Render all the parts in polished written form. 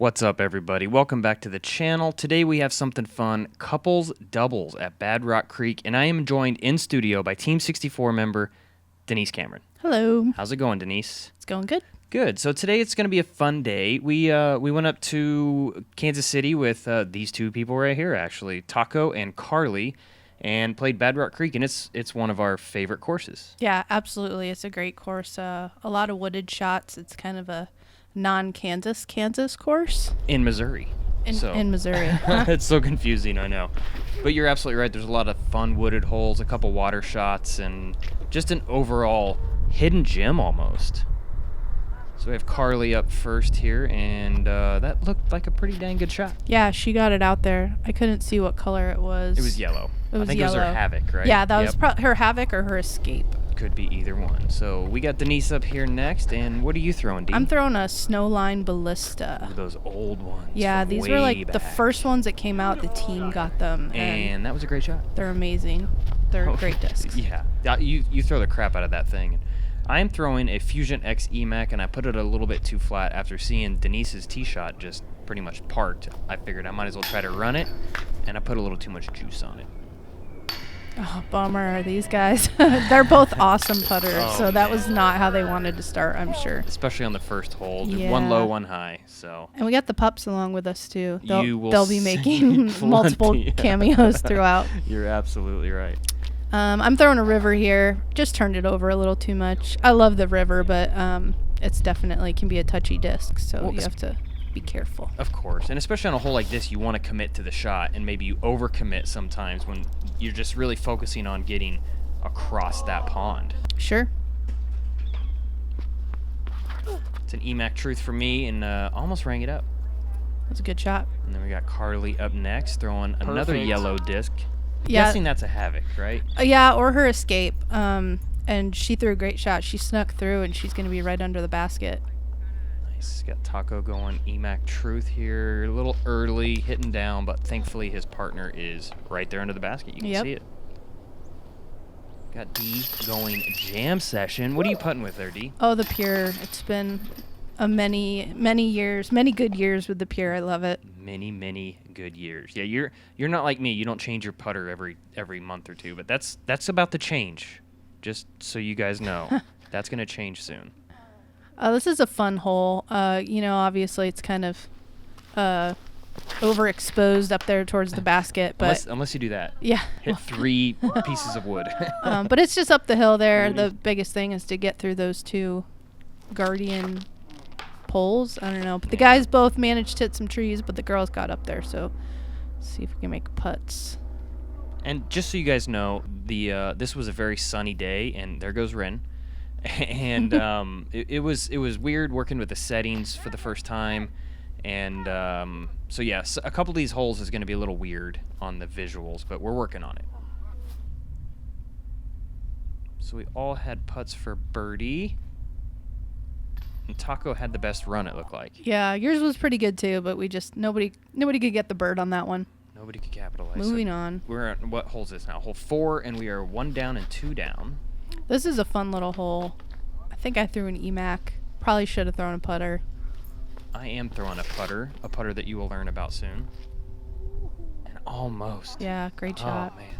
What's up, everybody? Welcome back to the channel. Today we have something fun, couples doubles at Bad Rock Creek, and I am joined in studio by Team 64 member Denise Cameron. Hello. How's it going, Denise? It's going good. Good. So today it's going to be a fun day. We went up to Kansas City with these two people right here, actually, Tako and Carly, and played Bad Rock Creek, and it's one of our favorite courses. Yeah, absolutely. It's a great course. A lot of wooded shots. It's kind of a non-Kansas course. In Missouri. In Missouri. It's so confusing, I know. But you're absolutely right. There's a lot of fun wooded holes, a couple water shots, and just an overall hidden gem almost. So we have Carly up first here, and that looked like a pretty dang good shot. Yeah, she got it out there. I couldn't see what color it was. It was yellow. It was I think yellow. it was her Havoc, right? Yeah, that was her Havoc or her Escape. Could be either one. So we got Denise up here next, and what are you throwing, Dee? I'm throwing a Snowline Ballista. Ooh, those old ones. Yeah, these were like back. the first ones that came out. The team got them. And that was a great shot. They're amazing. They're great discs. Yeah. You throw the crap out of that thing. I'm throwing a Fusion X Emac, and I put it a little bit too flat after seeing Denise's tee shot just pretty much parked. I figured I might as well try to run it, and I put a little too much juice on it. Oh, bummer. These guys, they're both awesome putters, so that man. was not how they wanted to start, I'm sure. Especially on the first hole. Just Yeah. one low, one high. So And we got the pups along with us, too. You will They'll be see making multiple plenty. cameos throughout. You're absolutely right. I'm throwing a river here. Just turned it over a little too much. I love the river, but it's definitely can be a touchy disc, so Well, you have to be careful. Of course. And especially on a hole like this, you want to commit to the shot, and maybe you overcommit sometimes when you're just really focusing on getting across that pond. Sure. It's an Emac truth for me, and almost rang it up. That's a good shot. And then we got Carly up next, throwing another Perfect. yellow disc. Yeah. Guessing that's a Havoc, right? Yeah, or her Escape. And she threw a great shot. She snuck through, and she's going to be right under the basket. Nice. Got Tako going Emac truth here. A little early, hitting down, but thankfully his partner is right there under the basket. You can see it. Got D going jam session. What are you putting with there, D? Oh, the Pure. It's been a many years, many good years with the Pure. I love it. Many good years. Yeah, you're not like me. You don't change your putter every month or two, but that's about to change. Just so you guys know, that's gonna change soon. This is a fun hole. Obviously it's kind of overexposed up there towards the basket, but unless you do that, yeah. hit 3 pieces of wood. But it's just up the hill there. The biggest thing is to get through those 2 guardian poles. I don't know, but the guys both managed to hit some trees, but the girls got up there. So let's see if we can make putts. And just so you guys know, this was a very sunny day, and there goes Wren. And it was weird working with the settings for the first time, and so yes, a couple of these holes is going to be a little weird on the visuals, but we're working on it. So we all had putts for birdie, and Tako had the best run, it looked like. Yeah, yours was pretty good too, but we just nobody could get the bird on that one. Nobody could capitalize. Moving on. We're at, what hole is this now? Hole 4, and we are 1 down and 2 down. This is a fun little hole. I think I threw an Emac. Probably should have thrown a putter. I am throwing a putter that you will learn about soon. And almost. Yeah, great shot. Oh, man.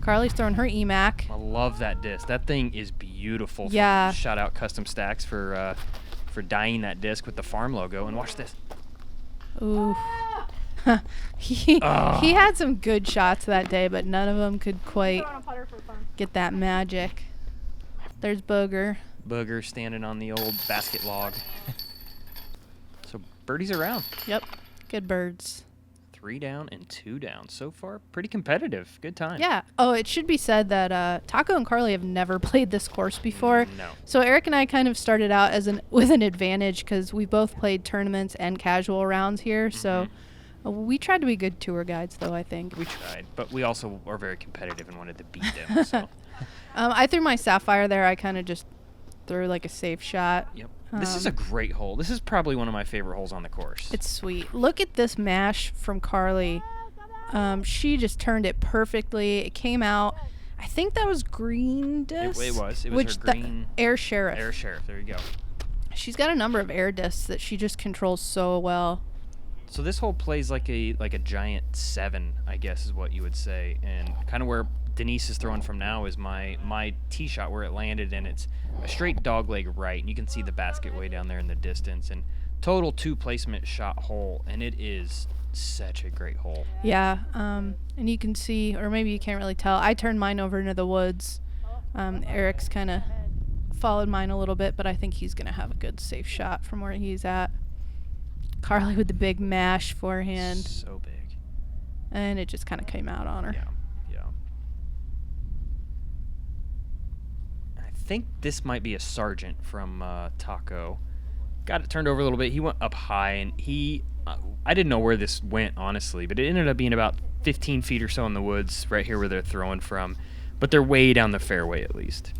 Carly's throwing her Emac. I love that disc. That thing is beautiful. Yeah. Shout out Custom Stacks for dyeing that disc with the farm logo. And watch this. Ooh. He had some good shots that day, but none of them could quite get that magic. There's Booger. Booger standing on the old basket log. So birdies around. Yep. Good birds. 3 down and 2 down. So far, pretty competitive. Good time. Yeah. Oh, it should be said that Tako and Carly have never played this course before. No. So Eric and I kind of started out with an advantage because we both played tournaments and casual rounds here. So we tried to be good tour guides, though, I think. We tried, but we also are very competitive and wanted to beat them. So. I threw my Sapphire there. I kind of just threw like a safe shot. Yep. This is a great hole. This is probably one of my favorite holes on the course. It's sweet. Look at this mash from Carly. She just turned it perfectly. It came out. I think that was green disc. It was. It was which her green. Air Sheriff. Air Sheriff. There you go. She's got a number of air discs that she just controls so well. So this hole plays like a giant 7, I guess is what you would say, and kind of where Denise is throwing from now is my tee shot where it landed, and it's a straight dogleg right, and you can see the basket way down there in the distance, and total 2 placement shot hole, and it is such a great hole. Yeah, and you can see, or maybe you can't really tell, I turned mine over into the woods. Eric's kind of followed mine a little bit, but I think he's going to have a good safe shot from where he's at. Carly with the big mash forehand. So big. And it just kind of came out on her. Yeah. I think this might be a sergeant from Tako. Got it turned over a little bit. He went up high, and I didn't know where this went, honestly, but it ended up being about 15 feet or so in the woods right here where they're throwing from. But they're way down the fairway at least.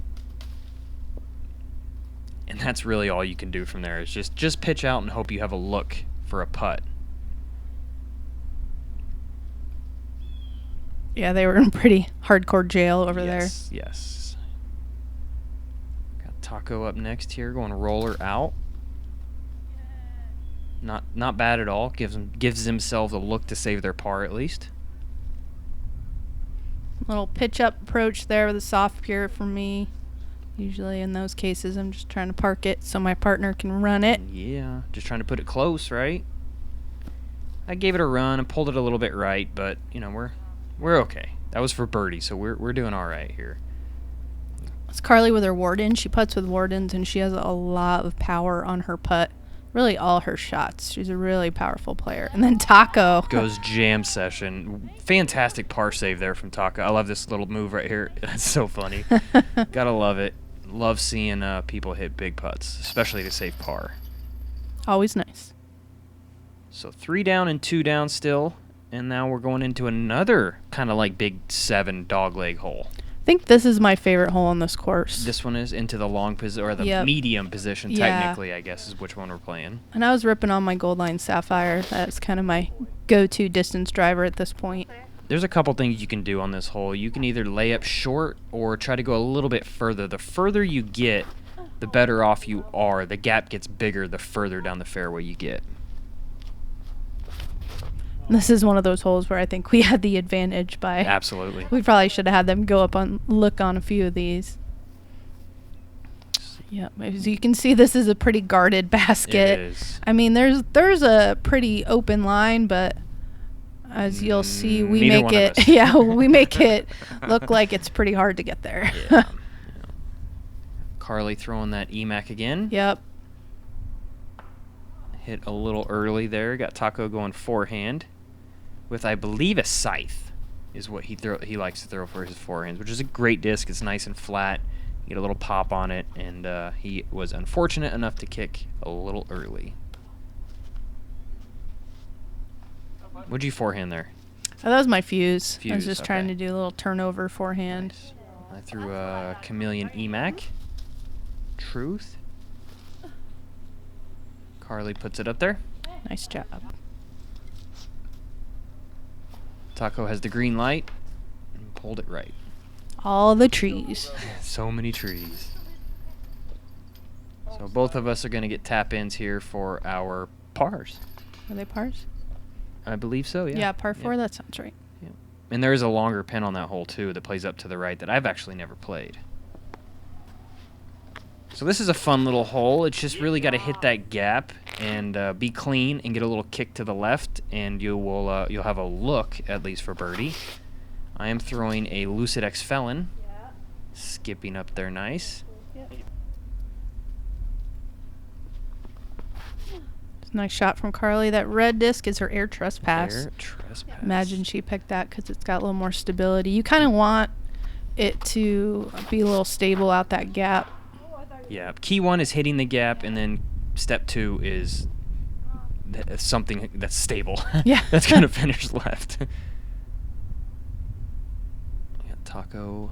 And that's really all you can do from there is just pitch out and hope you have a look for a putt. Yeah, they were in pretty hardcore jail over there. Yes. Got Tako up next here, going roller out. Not bad at all. Gives themselves a look to save their par at least. Little pitch up approach there with a soft pure for me. Usually in those cases, I'm just trying to park it so my partner can run it. Yeah, just trying to put it close, right? I gave it a run and pulled it a little bit right, but you know we're okay. That was for birdie, so we're doing all right here. It's Carly with her Warden. She putts with Wardens, and she has a lot of power on her putt. Really, all her shots. She's a really powerful player. And then Tako goes jam session. Fantastic par save there from Tako. I love this little move right here. That's so funny. Gotta love it. Love seeing people hit big putts, especially to save par. Always nice. So 3 down and 2 down still, and now we're going into another kind of like big 7 dogleg hole. I think this is my favorite hole on this course. This one is into the long position, or the medium position, technically, I guess, is which one we're playing. And I was ripping on my Gold Line Sapphire. That's kind of my go-to distance driver at this point. There's a couple things you can do on this hole. You can either lay up short or try to go a little bit further. The further you get, the better off you are. The gap gets bigger the further down the fairway you get. This is one of those holes where I think we had the advantage by... Absolutely. We probably should have had them go up on look on a few of these. Yeah, as you can see, this is a pretty guarded basket. It is. I mean, there's a pretty open line, but as you'll see, we make it... Yeah, we make it look like it's pretty hard to get there. Yeah. Carly throwing that Emac again. Yep. Hit a little early there. Got Tako going forehand with, I believe, a scythe is what he likes to throw for his forehands, which is a great disc. It's nice and flat. You get a little pop on it, and he was unfortunate enough to kick a little early. What'd you forehand there? Oh, that was my fuse. I was Fuse, just trying to do a little turnover forehand. Nice. I threw a Chameleon Emac. Truth. Carly puts it up there. Nice job. Tako has the green light and pulled it right. All the trees. So many trees. So both of us are going to get tap-ins here for our pars. Are they pars? I believe so, yeah. Yeah, par 4, that sounds right. Yeah. And there is a longer pin on that hole, too, that plays up to the right that I've actually never played. So this is a fun little hole. It's just really got to hit that gap and be clean and get a little kick to the left, and you'll have a look, at least for birdie. I am throwing a Lucid X Felon. Yeah. Skipping up there nice. Yep. Nice shot from Carly. That red disc is her air trespass. Air trespass. Imagine she picked that because it's got a little more stability. You kind of want it to be a little stable out that gap. Yeah, key 1 is hitting the gap, and then step 2 is something that's stable. Yeah. That's going to finish left. Got Tako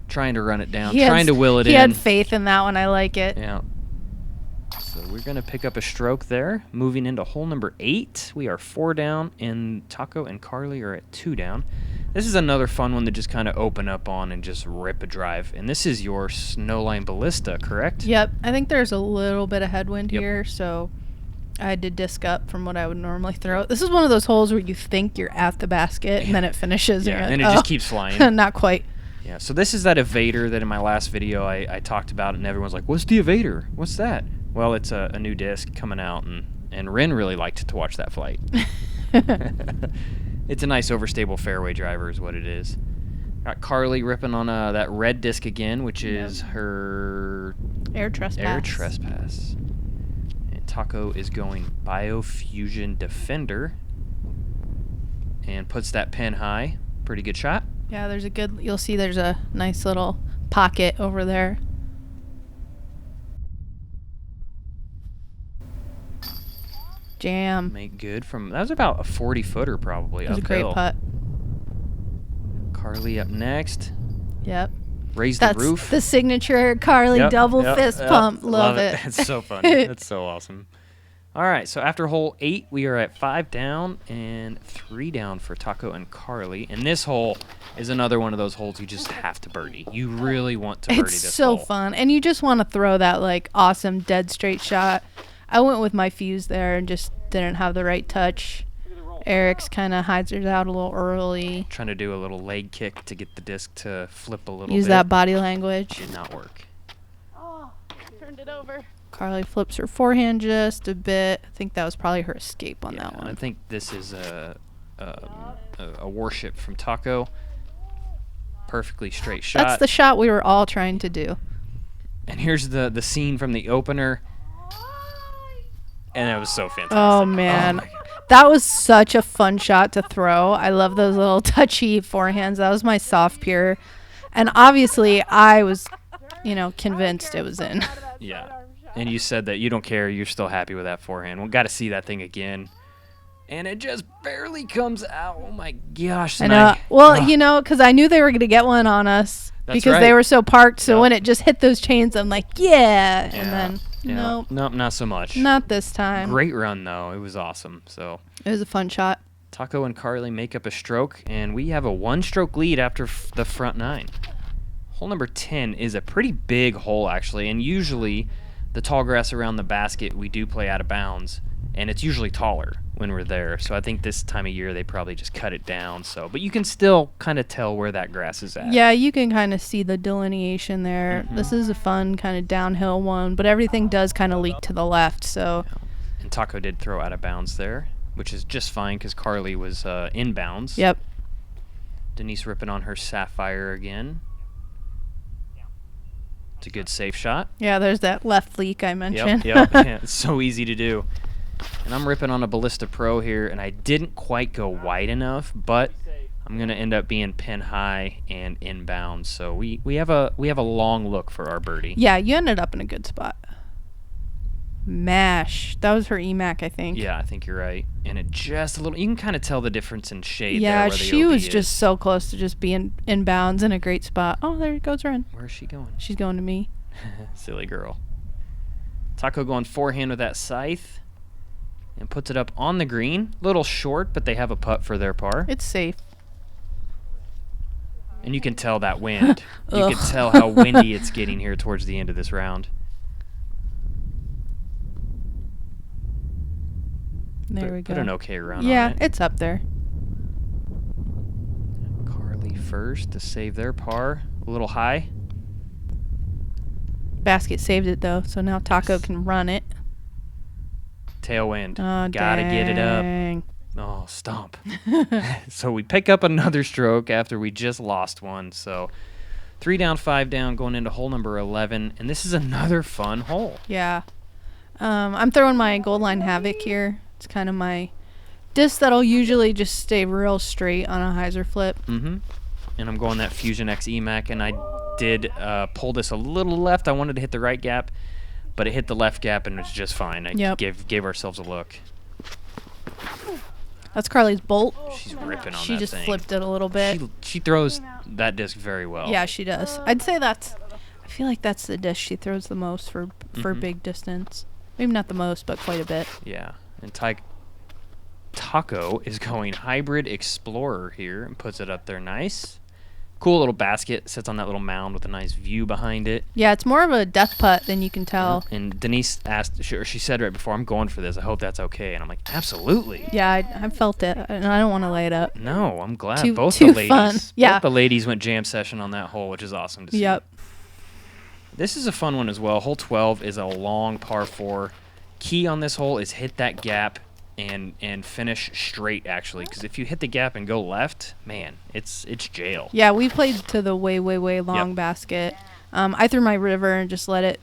trying to run it down, trying to will it in. He had faith in that one. I like it. Yeah. So we're going to pick up a stroke there. Moving into hole number 8. We are 4 down, and Tako and Carly are at 2 down. This is another fun one to just kind of open up on and just rip a drive. And this is your Snowline Ballista, correct? Yep. I think there's a little bit of headwind Yep. here, so I had to disc up from what I would normally throw. This is one of those holes where you think you're at the basket, and then it finishes. Yeah, and and you're it like, just keeps flying. Not quite. Yeah, so this is that evader that in my last video I talked about, and everyone's like, what's the evader? What's that? Well, it's a new disc coming out, and Wren really liked to watch that flight. It's a nice overstable fairway driver is what it is. Got Carly ripping on that red disc again, which is her Air trespass. Air Trespass. And Tako is going Biofusion Defender and puts that pin high. Pretty good shot. Yeah, there's a good. You'll see there's a nice little pocket over there. Jam. Make good from that was about a 40-footer probably. It was a uphill. great putt. Carly up next. Yep. Raise That's the roof. the signature Carly Yep, double yep, fist yep. pump. Love it. That's so funny. That's so awesome. All right, so after hole 8, we are at 5 down and 3 down for Tako and Carly. And this hole is another one of those holes you just have to birdie. You really want to birdie It's this so hole. fun, and you just want to throw that like awesome dead straight shot. I went with my fuse there and just didn't have the right touch. Eric's kind of hides hers out a little early. Trying to do a little leg kick to get the disc to flip a little Use bit. that body language. Did not work. Oh, turned it over. Carly flips her forehand just a bit. I think that was probably her escape on that And I one. think this is a warship from Tako. Perfectly straight shot. That's the shot we were all trying to do. And here's the scene from the opener. And it was so fantastic. Oh, man. my God. That was such a fun shot to throw. I love those little touchy forehands. That was my soft pure. And obviously, I was, convinced it was in. Yeah. And you said that you don't care. You're still happy with that forehand. We got to see that thing again. And it just barely comes out. Oh, my gosh. I And know. Well, because I knew they were going to get one on us. That's because right. they were so parked. So Yep. when it just hit those chains, I'm like, yeah. And then, Nope, not so much. not this time. Great run, though. It was awesome. So It was a fun shot. Tako and Carly make up a stroke, and we have a one-stroke lead after the front 9. Hole number 10 is a pretty big hole, actually, and usually the tall grass around the basket we do play out of bounds, and it's usually taller when we're there. So I think this time of year they probably just cut it down. But you can still kind of tell where that grass is at. Yeah, you can kind of see the delineation there. Mhm. This is a fun kind of downhill one, but everything does kind of leak to the left. So And Tako did throw out of bounds there, which is just fine because Carly was inbounds. Yep. Denise ripping on her Sapphire again. It's a good safe shot. Yeah, there's that left leak I mentioned. Yep. Yeah, it's so easy to do. And I'm ripping on a Ballista Pro here, and I didn't quite go wide enough, but I'm gonna end up being pin high and inbound. So we have a long look for our birdie. Yeah, you ended up in a good spot. Mash. That was her Emac, I think. Yeah, I think you're right. And it just a little. You can kind of tell the difference in shade. Yeah, there where the she OB was is. just so close to just being inbounds in a great spot. Oh, there goes Wren. Where's she going? She's going to me. Silly girl. Tako going forehand with that scythe. And puts it up on the green. Little short, but they have a putt for their par. It's safe. And you can tell that wind. You Ugh. can tell how windy it's getting here towards the end of this round. There we go. Put an okay run Yeah, on it. it's up there. Carly first to save their par. A little high. Basket saved it though, so now Tako can run it. Tailwind. Oh, Gotta get it up. dang. Oh, stomp. So we pick up another stroke after we just lost one. So 3 down, 5 down, going into hole number 11. And this is another fun hole. Yeah. I'm throwing my Gold Line Havoc here. It's kind of my disc that'll usually just stay real straight on a hyzer flip. Mm-hmm. And I'm going that Fusion X Emac, and I did pull this a little left. I wanted to hit the right gap, but it hit the left gap, and it was just fine. I Yep. gave ourselves a look. That's Carly's bolt. She's ripping on She that just thing. flipped it a little bit. She throws that disc very well. Yeah, she does. I'd say I feel like that's the disc she throws the most for Mhm. big distance. Maybe not the most, but quite a bit. Yeah. And Tako is going Hybrid Explorer here and puts it up there nice. Cool little basket, sits on that little mound with a nice view behind it. Yeah, it's more of a death putt than you can tell. And Denise asked, she said right before, I'm going for this. I hope that's okay. And I'm like, absolutely. Yeah, I felt it, and I don't want to lay it up. No, I'm glad. Too Both the ladies. fun. Yeah. Both the ladies went jam session on that hole, which is awesome to see. Yep. This is a fun one as well. Hole 12 is a long par 4. Key on this hole is hit that gap and finish straight, actually, because if you hit the gap and go left, man, it's jail. Yeah, we played to the way long basket. I threw my river and just let it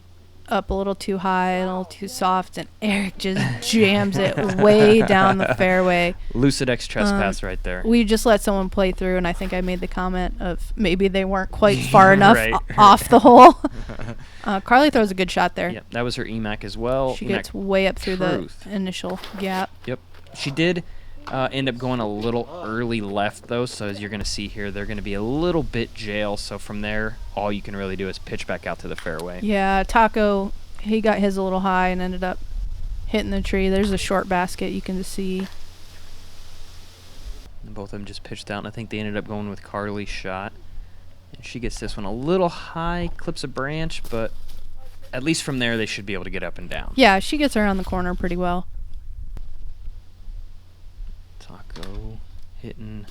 up a little too high and a little too soft, and Eric just jams it way down the fairway. Lucidex trespass right there. We just let someone play through, and I think I made the comment of maybe they weren't quite far enough Right. off the hole. Carly throws a good shot there. Yep, that was her Emac as well. She Emac gets way up through Truth. the initial gap. Yep. She did end up going a little early left, though, so as you're going to see here, they're going to be a little bit jail. So from there, all you can really do is pitch back out to the fairway. Yeah, Tako, he got his a little high and ended up hitting the tree. There's a short basket you can see. And both of them just pitched out, and I think they ended up going with Carly's shot. And she gets this one a little high, clips a branch, but at least from there, they should be able to get up and down. Yeah, she gets around the corner pretty well. Tako hitting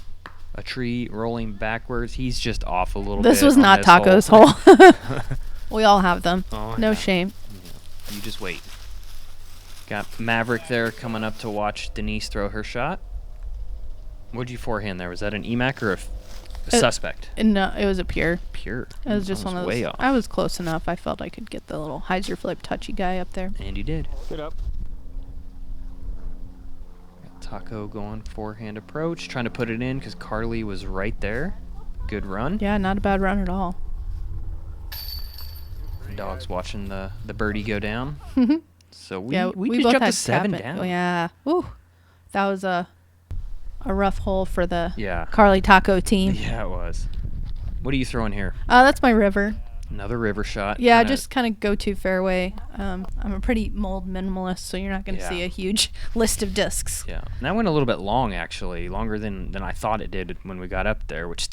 a tree, rolling backwards. He's just off a little bit. This was on not this Taco's hole. hole. We all have them. Oh, No yeah. shame. Yeah. You just wait. Got Maverick there coming up to watch Denise throw her shot. What'd you forehand there? Was that an Emac or a suspect? No, it was a pure. Pure. It was just Almost one of those. way off. I was close enough. I felt I could get the little hyzer flip touchy guy up there. And you did. Get up. Got Tako going forehand approach, trying to put it in because Carly was right there. Good run. Yeah, not a bad run at all. Dog's watching the birdie go down. So we Yeah, we we just both jumped had to 7 cap it. down. Oh, yeah. Ooh, that was a rough hole for the Yeah. Carly Tako team. Yeah, it was. What are you throwing here? That's my river. Another river shot. Yeah, kinda- just kind of go to fairway. I'm a pretty mold minimalist, so you're not going to Yeah. see a huge list of discs. Yeah, and that went a little bit long, actually, longer than I thought it did when we got up there, which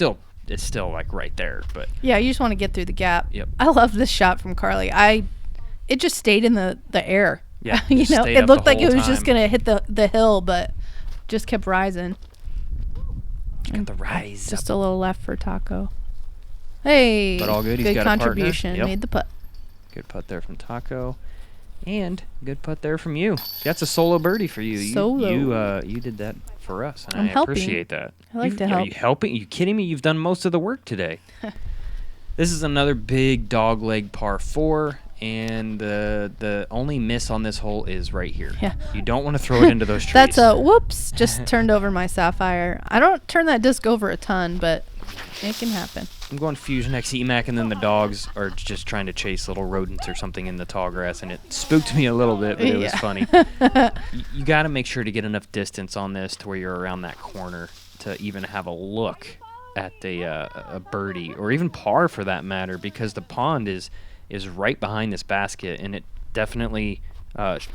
it's still like right there, but Yeah, you just want to get through the gap. Yep. I love this shot from Carly. It just stayed in the air. Yeah, you just know, stayed it up the looked like it whole was just time. gonna hit the hill, but just kept rising. got the rise Just up. a little left for Tako. Hey, But all good, he's got a partner. contribution. Yep. Made the putt. Good putt there from Tako, and good putt there from you. That's a solo birdie for you. Solo. You did that for us, and I'm I helping. appreciate that. I like to Are help. you helping? Are you kidding me? You've done most of the work today. This is another big dog leg par 4. And the only miss on this hole is right here. Yeah. You don't want to throw it into those trees. That's a whoops. Just turned over my sapphire. I don't turn that disc over a ton, but it can happen. I'm going Fusion X Emac, and then the dogs are just trying to chase little rodents or something in the tall grass, and it spooked me a little bit, but it was Yeah. funny. You got to make sure to get enough distance on this to where you're around that corner to even have a look at a birdie or even par for that matter, because the pond is right behind this basket, and it definitely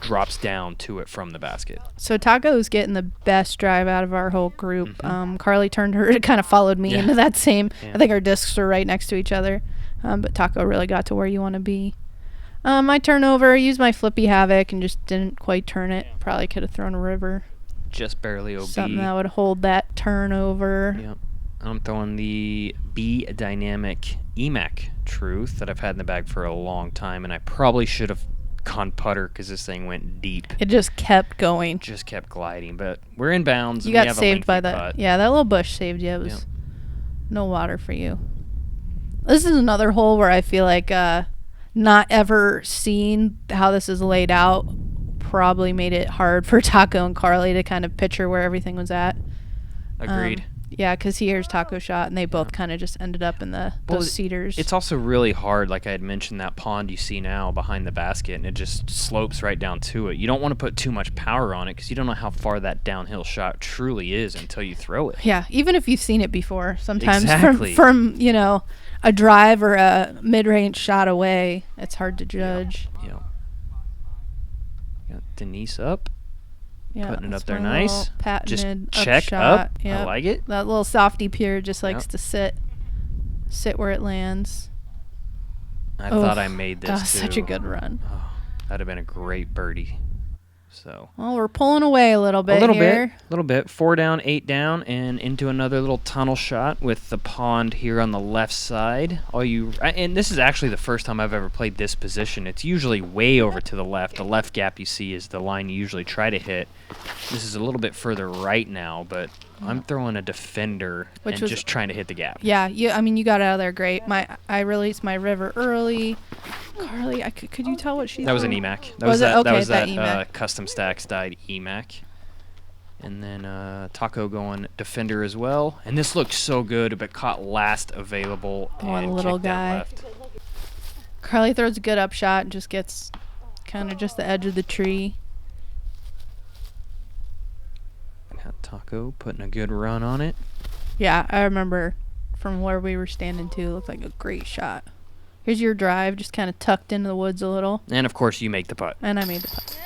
drops down to it from the basket. So Taco's getting the best drive out of our whole group. Carly turned her, kind of followed me Yeah. into that same. Yeah. I think our discs are right next to each other, but Tako really got to where you want to be. I turn over, used my flippy havoc, and just didn't quite turn it. Probably could have thrown a river. Just barely OB. Something that would hold that turnover. Yep. I'm throwing the B Dynamic Emac Truth that I've had in the bag for a long time, and I probably should have gone putter because this thing went deep. It just kept going. Just kept gliding, but we're in bounds. You and we got have a saved by lengthy that. putt. Yeah, that little bush saved you. It was Yep. no water for you. This is another hole where I feel like not ever seeing how this is laid out probably made it hard for Tako and Carly to kind of picture where everything was at. Agreed. Yeah, because he hears Tako shot, and they both kind of just ended up in Well, those cedars. It's also really hard, like I had mentioned, that pond you see now behind the basket, and it just slopes right down to it. You don't want to put too much power on it because you don't know how far that downhill shot truly is until you throw it. Yeah, even if you've seen it before, sometimes Exactly. from a drive or a mid-range shot away, it's hard to judge. Yeah. Got Denise up. Yeah, Putting it that's up there my little nice. Just patented check upshot. up. I Yep. like it. That little softy pier just likes Yep. to sit where it lands. I thought I made this That was too. such a good run. Oh, that'd have been a great birdie. So Well, we're pulling away a little bit a little here. bit, 4 down, 8 down, and into another little tunnel shot with the pond here on the left side. And this is actually the first time I've ever played this position. It's usually way over to the left. The left gap you see is the line you usually try to hit. This is a little bit further right now, but I'm throwing a defender and just trying to hit the gap. Yeah, you got out of there great. I released my river early. Carly, could you tell what she That was an threw? Emac. That was that that Emac. custom stacks dyed Emac. And then Tako going defender as well. And this looked so good, but caught last available and little kicked down guy. left. Carly throws a good upshot and just gets kind of just the edge of the tree. Got Tako putting a good run on it. Yeah, I remember from where we were standing too. It looked like a great shot. Here's your drive, just kind of tucked into the woods a little. And of course, you make the putt. And I made the putt.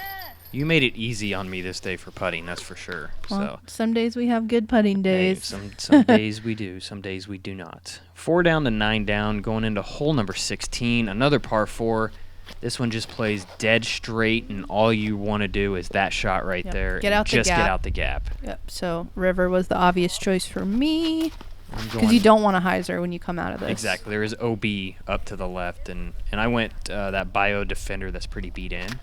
You made it easy on me this day for putting, that's for sure. Well, some days we have good putting Hey, days. some days we do, some days we do not. 4 down to 9 down, going into hole number 16, another par 4. This one just plays dead straight, and all you want to do is that shot right there. Get out the just gap. get out the gap. Yep. So river was the obvious choice for me I'm because going- you don't want a hyzer when you come out of this. Exactly. There is OB up to the left, and I went that bio defender that's pretty beat in.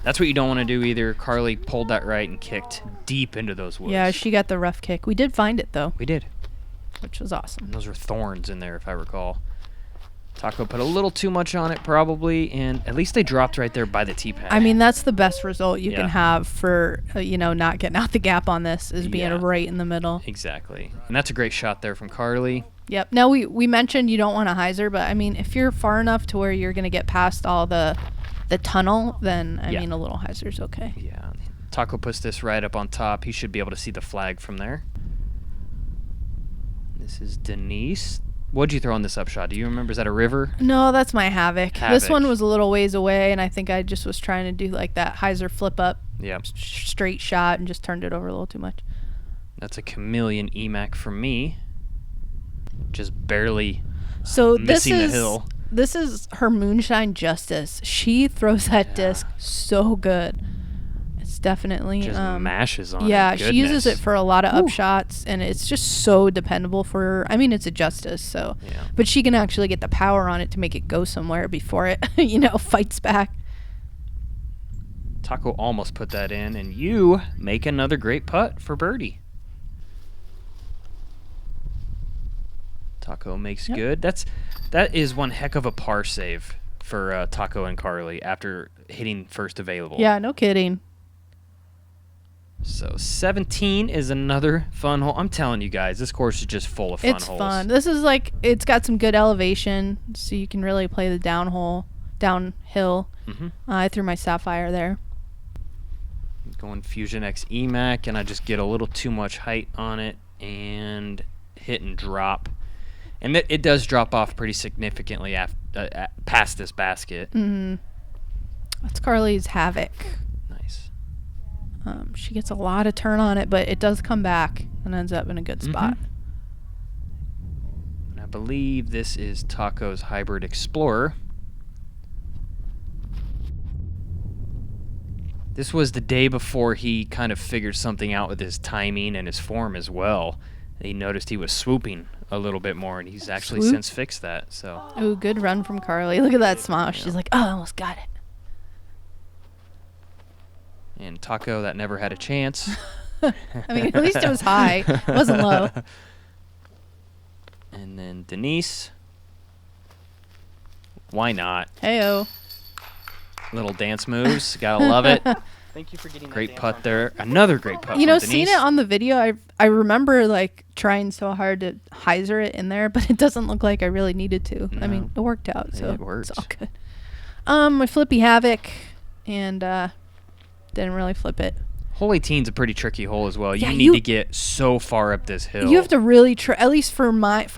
That's what you don't want to do either. Carly pulled that right and kicked deep into those woods. Yeah, she got the rough kick. We did find it though, We did. which was awesome. And those were thorns in there, if I recall. Tako put a little too much on it, probably, and at least they dropped right there by the tee pad. I mean, that's the best result you Yeah. can have for not getting out the gap on this is being Yeah. right in the middle. Exactly. And that's a great shot there from Carly. Yep. Now we mentioned you don't want a hyzer, but I mean, if you're far enough to where you're gonna get past all the tunnel, then I Yeah. mean a little hyzer's okay. Yeah. Tako puts this right up on top. He should be able to see the flag from there. This is Denise. What'd you throw on this upshot? Do you remember? Is that a river? No, that's my Havoc. This one Havoc. was a little ways away, and I think I just was trying to do like that hyzer flip up Yeah. straight shot and just turned it over a little too much. That's a chameleon Emac for me. Just barely So missing the hill. This is her moonshine justice. She throws that disc so good. It's definitely Just mashes on it. yeah, she uses it Goodness. for a lot of Whew. upshots, and it's just so dependable for her. I mean, it's a justice, so Yeah. but she can actually get the power on it to make it go somewhere before it fights back. Tako almost put that in, and you make another great putt for birdie. Tako makes Yep. good. That is one heck of a par save for Tako and Carly after hitting first available. Yeah, no kidding. So 17 is another fun hole. I'm telling you guys, this course is just full of fun It's holes. fun. This is it's got some good elevation, so you can really play the downhill. Mhm. I threw my sapphire there. Going Fusion X Emac, and I just get a little too much height on it and hit and drop. And it does drop off pretty significantly past this basket. Mm-hmm. That's Carly's Havoc. Nice. She gets a lot of turn on it, but it does come back and ends up in a good spot. And I believe this is Taco's Hybrid Explorer. This was the day before he kind of figured something out with his timing and his form as well. He noticed he was swooping a little bit more, and he's actually Swoop? since fixed that. So Ooh, good run from Carly. Look at that smile. She's like, oh, I almost got it. And Tako, that never had a chance. I mean, at least it was high. It wasn't low. And then Denise. Why not? Heyo. Little dance moves. Gotta love it. Thank you for getting Great putt there. Another great putt You from know, Denise. seeing it on the video, I remember trying so hard to hyzer it in there, but it doesn't look like I really needed to. I mean, it worked out, so It worked. it's all good. My flippy Havoc, and didn't really flip it. Hole 18's a pretty tricky hole as well. Yeah, you need to get so far up this hill. You have to really at least for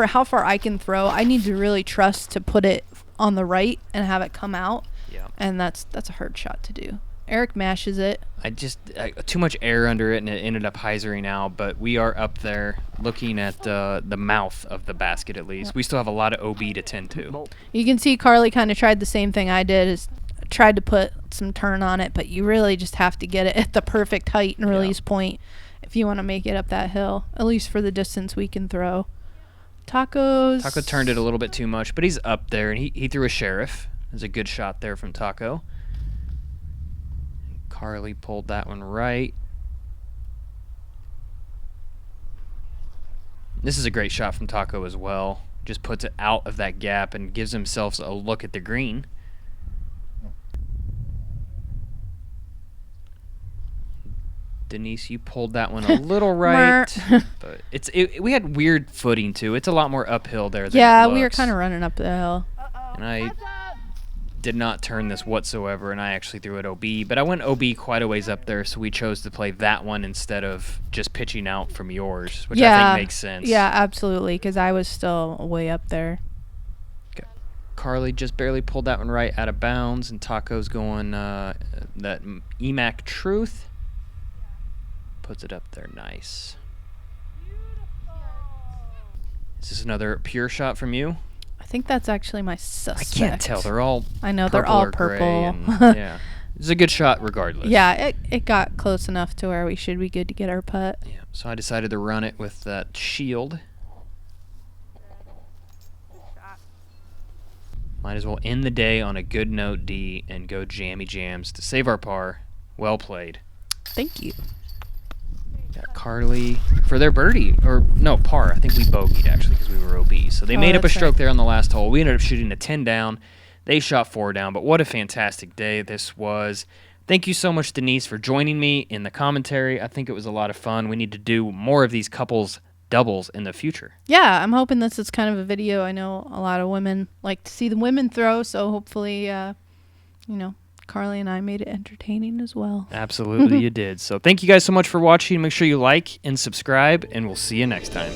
how far I can throw, I need to really trust to put it on the right and have it come out. Yeah. And that's a hard shot to do. Eric mashes it. Too much air under it, and it ended up hyzering out. But we are up there looking at the mouth of the basket at least. We still have a lot of OB to tend to. You can see Carly kind of tried the same thing I did, is tried to put some turn on it, but you really just have to get it at the perfect height and release point if you want to make it up that hill, at least for the distance we can throw. Taco turned it a little bit too much, but he's up there, and he threw a sheriff. There's a good shot there from Tako. Carly pulled that one right. This is a great shot from Tako as well. Just puts it out of that gap and gives himself a look at the green. Denise, you pulled that one a little right, but we had weird footing too. It's a lot more uphill there than it looks. We were kind of running up the hill. And I did not turn this whatsoever, and I actually threw it OB. But I went OB quite a ways up there, so we chose to play that one instead of just pitching out from yours, which I think makes sense. Yeah, absolutely, because I was still way up there. Okay. Carly just barely pulled that one right out of bounds, and Taco's going that Emac Truth. Puts it up there nice. Is this another pure shot from you? I think that's actually my suspect. I can't tell. They're all I know they're all purple. And, yeah, it's a good shot regardless. Yeah, it got close enough to where we should be good to get our putt. Yeah. So I decided to run it with that shield. Might as well end the day on a good note, D, and go jammy jams to save our par. Well played. Thank you. Got Carly for their birdie, or no, par. I think we bogeyed actually because we were OB. So they made up a stroke there on the last hole. We ended up shooting a 10 down. They shot 4 down, but what a fantastic day this was. Thank you so much, Denise, for joining me in the commentary. I think it was a lot of fun. We need to do more of these couples doubles in the future. Yeah, I'm hoping this is kind of a video. I know a lot of women like to see the women throw, so hopefully, Carly and I made it entertaining as well. Absolutely, you did. So thank you guys so much for watching. Make sure you like and subscribe, and we'll see you next time.